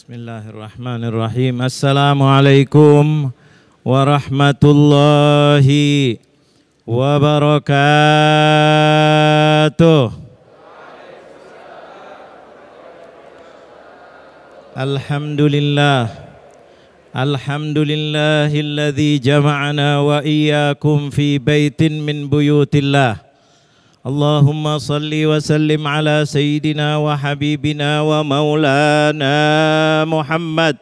Bismillahirrahmanirrahim. Assalamualaikum warahmatullahi wabarakatuh. Alhamdulillah. Alhamdulillahilladzi jama'ana wa iyyakum fi baitin min buyutillah. Allahumma salli wa sallim ala sayyidina wa habibina wa maulana Muhammad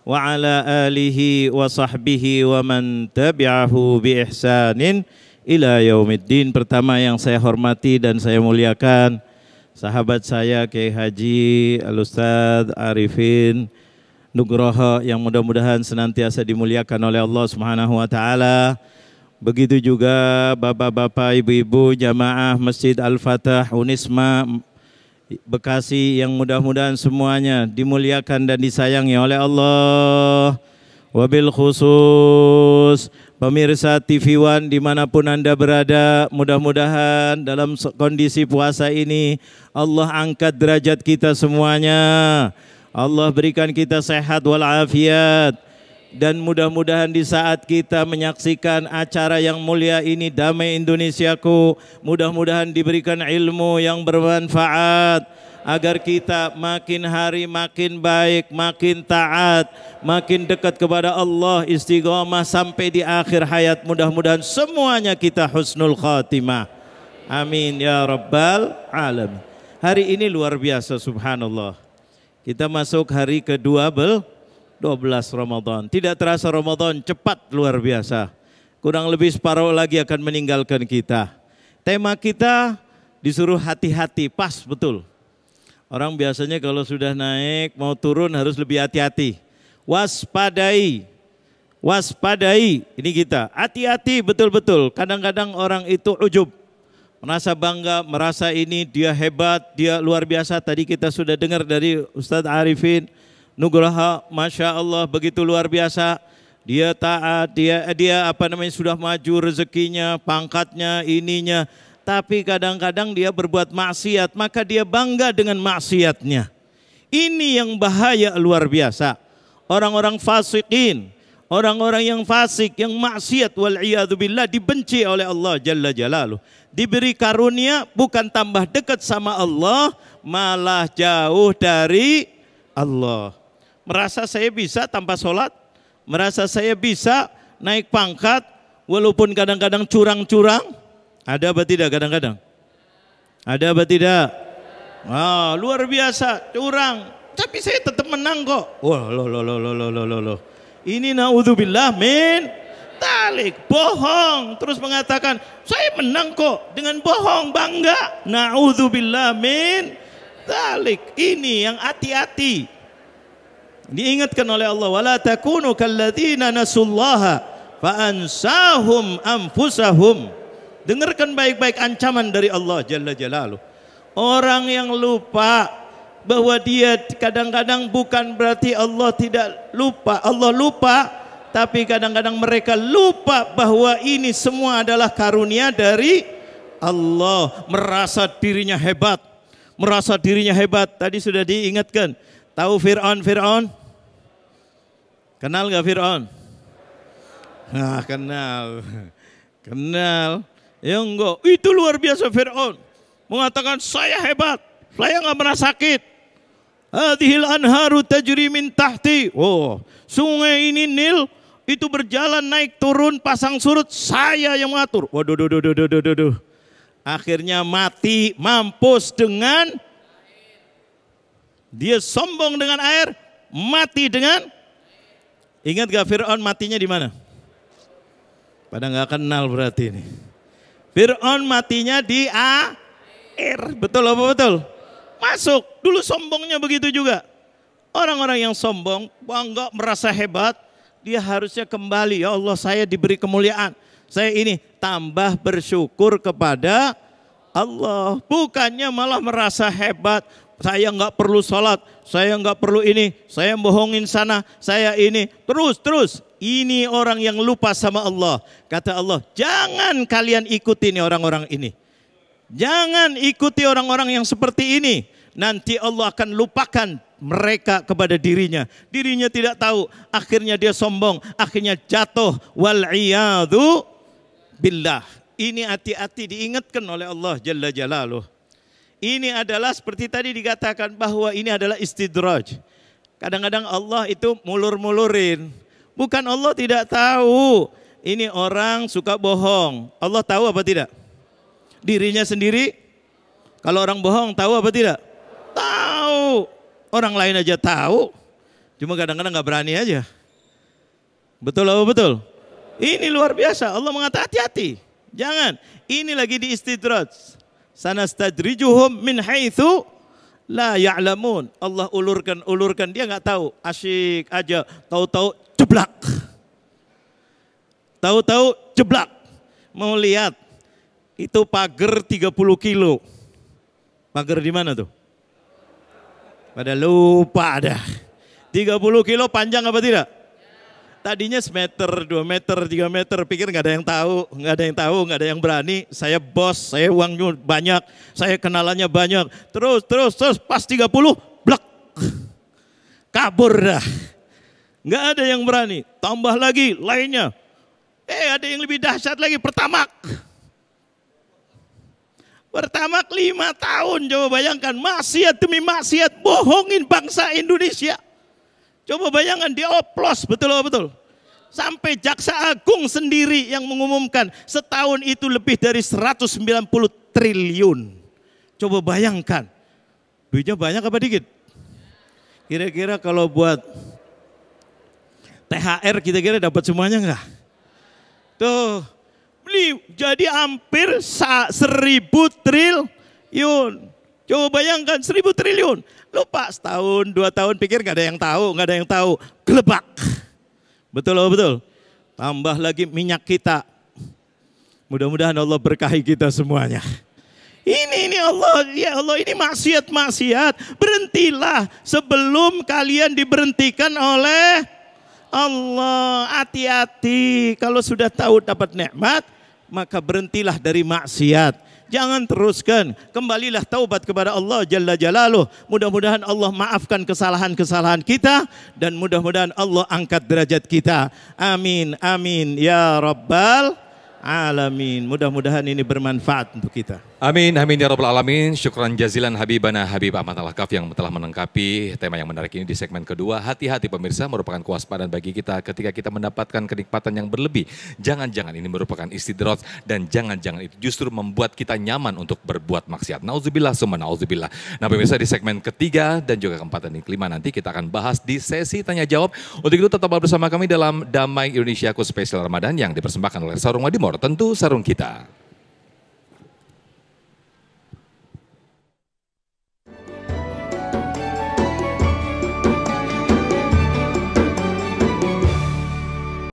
wa ala alihi wa sahbihi wa man tabi'ahu bi ihsanin ila yaumiddin. Pertama yang saya hormati dan saya muliakan sahabat saya Kiai Haji Al-Ustadz Arifin Nugroho yang mudah-mudahan senantiasa dimuliakan oleh Allah Subhanahu wa taala. Begitu juga bapak-bapak, ibu-ibu, jamaah Masjid Al-Fatah, Unisma, Bekasi yang mudah-mudahan semuanya dimuliakan dan disayangi oleh Allah. Wabil khusus pemirsa TV One dimanapun Anda berada, mudah-mudahan dalam kondisi puasa ini Allah angkat derajat kita semuanya. Allah berikan kita sehat walafiat. Dan mudah-mudahan di saat kita menyaksikan acara yang mulia ini, Damai Indonesiaku, mudah-mudahan diberikan ilmu yang bermanfaat agar kita makin hari makin baik, makin taat, makin dekat kepada Allah, istiqomah sampai di akhir hayat. Mudah-mudahan semuanya kita husnul khatimah. Amin ya rabbal alamin. Hari ini luar biasa, subhanallah. Kita masuk hari ke-12 Ramadan. Tidak terasa Ramadan cepat luar biasa. Kurang lebih separuh lagi akan meninggalkan kita. Tema kita disuruh hati-hati, pas betul. Orang biasanya kalau sudah naik mau turun harus lebih hati-hati. Waspadai. Waspadai. Ini kita. Hati-hati betul-betul. Kadang-kadang orang itu ujub. Merasa bangga, merasa ini dia hebat, dia luar biasa. Tadi kita sudah dengar dari Ustadz Arifin Nugroho, Masya Allah begitu luar biasa. Dia taat, dia sudah maju rezekinya, pangkatnya, ininya. Tapi kadang-kadang dia berbuat maksiat, maka dia bangga dengan maksiatnya. Ini yang bahaya luar biasa. Orang-orang fasikin, orang-orang yang fasik, yang maksiat, wal'iyadzubillah, dibenci oleh Allah Jalla Jalaluh. Diberi karunia bukan tambah dekat sama Allah, malah jauh dari Allah. Merasa saya bisa tanpa sholat, merasa saya bisa naik pangkat, walaupun kadang-kadang curang-curang. Ada apa tidak kadang-kadang? Ada apa tidak? Wah, luar biasa, curang. Tapi saya tetap menang kok. Wah, loh. Ini naudzubillah min talik, bohong. Terus mengatakan, saya menang kok, dengan bohong, bangga. Naudzubillah min talik. Ini yang hati-hati. Diingatkan oleh Allah, wala takunu kalladzina nasullaha fa ansahum anfusahum. Dengarkan baik-baik ancaman dari Allah Jalla Jalaluh. Orang yang lupa bahwa dia kadang-kadang bukan berarti Allah tidak lupa, Allah lupa, tapi kadang-kadang mereka lupa bahwa ini semua adalah karunia dari Allah. Merasa dirinya hebat, merasa dirinya hebat. Tadi sudah diingatkan. Tahu Fir'aun? Kenal gak Fir'aun? Nah, kenal. Ya enggak, itu luar biasa Fir'aun. Mengatakan saya hebat, saya gak pernah sakit. Hadhil anharu tajri min tahti. Oh, sungai ini Nil itu berjalan naik turun pasang surut, saya yang mengatur. Waduh. Akhirnya mati, mampus dengan dia sombong dengan air, mati dengan. Ingat gak Fir'aun matinya di mana? Pada nggak kenal berarti ini. Fir'aun matinya di air. Betul apa betul? Masuk. Dulu sombongnya begitu juga. Orang-orang yang sombong, bangga, merasa hebat, dia harusnya kembali. Ya Allah, saya diberi kemuliaan. Saya ini tambah bersyukur kepada Allah. Bukannya malah merasa hebat. Saya nggak perlu sholat, saya nggak perlu ini, saya bohongin sana, saya ini. Terus. Ini orang yang lupa sama Allah. Kata Allah, jangan kalian ikuti orang-orang ini. Jangan ikuti orang-orang yang seperti ini. nanti Allah akan lupakan mereka kepada dirinya. Dirinya tidak tahu, akhirnya dia sombong, akhirnya jatuh. Wal'iyadhu billah. Ini hati-hati diingatkan oleh Allah Jalla Jalaluh. Ini adalah seperti tadi dikatakan bahwa ini adalah istidraj. Kadang-kadang Allah itu mulur-mulurin. Bukan Allah tidak tahu. Ini orang suka bohong. Allah tahu apa tidak? Dirinya sendiri. Kalau orang bohong tahu apa tidak? Tahu. Orang lain aja tahu. Cuma kadang-kadang nggak berani aja. Betul apa betul? Ini luar biasa. Allah mengatakan hati-hati. Jangan. Ini lagi di istidraj. Sanastadrijuhum min haitsu la ya'lamun. Allah ulurkan, dia nggak tahu. Asyik aja, tahu-tahu jeblak. Tahu-tahu jeblak. Mau lihat itu pagar 30 kilo. Pagar di mana tuh? Pada lupa dah. 30 kilo panjang apa tidak? Tadinya semeter, 2 meter, 3 meter, pikir nggak ada yang tahu, nggak ada yang berani. Saya bos, saya uangnya banyak, saya kenalannya banyak. Terus pas 30, blek. Kabur dah. Nggak ada yang berani. Tambah lagi lainnya. Ada yang lebih dahsyat lagi, Pertamak. Pertamak 5 tahun, coba bayangkan. Maksiat demi maksiat, bohongin bangsa Indonesia. Coba bayangkan dioplos, betul. Sampai Jaksa Agung sendiri yang mengumumkan setahun itu lebih dari 190 triliun. Coba bayangkan. Duitnya banyak apa dikit? Kira-kira kalau buat THR kira-kira dapat semuanya enggak? Tuh, beli jadi hampir 1.000 triliun. Coba bayangkan 1.000 triliun. Lupa setahun, 2 tahun pikir nggak ada yang tahu. Gelebak. Betul. Tambah lagi minyak kita. Mudah-mudahan Allah berkahi kita semuanya. Ini Allah, ya Allah, ini maksiat. Berhentilah sebelum kalian diberhentikan oleh Allah. Hati-hati, kalau sudah tahu dapat nikmat, maka berhentilah dari maksiat. Jangan teruskan, kembalilah taubat kepada Allah Jalla Jalaluh. Mudah-mudahan Allah maafkan kesalahan-kesalahan kita dan mudah-mudahan Allah angkat derajat kita. Amin, amin ya Rabbal Alamin. Mudah-mudahan ini bermanfaat untuk kita. Amin, amin ya Rabbal Alamin. Syukran jazilan Habibana Habib Ahmad Al-Kahf yang telah menangkapi tema yang menarik ini di segmen kedua. Hati-hati pemirsa, merupakan kewaspadaan bagi kita ketika kita mendapatkan kenikmatan yang berlebih. Jangan-jangan ini merupakan istidraj dan jangan-jangan itu justru membuat kita nyaman untuk berbuat maksiat. Nauzubillah summa nauzubillah. Nah pemirsa, di segmen ketiga dan juga keempat dan kelima nanti kita akan bahas di sesi tanya jawab. Untuk itu tetap bersama kami dalam Damai Indonesiaku Spesial Ramadan yang dipersembahkan oleh Sarung Wadimor, tentu sarung kita.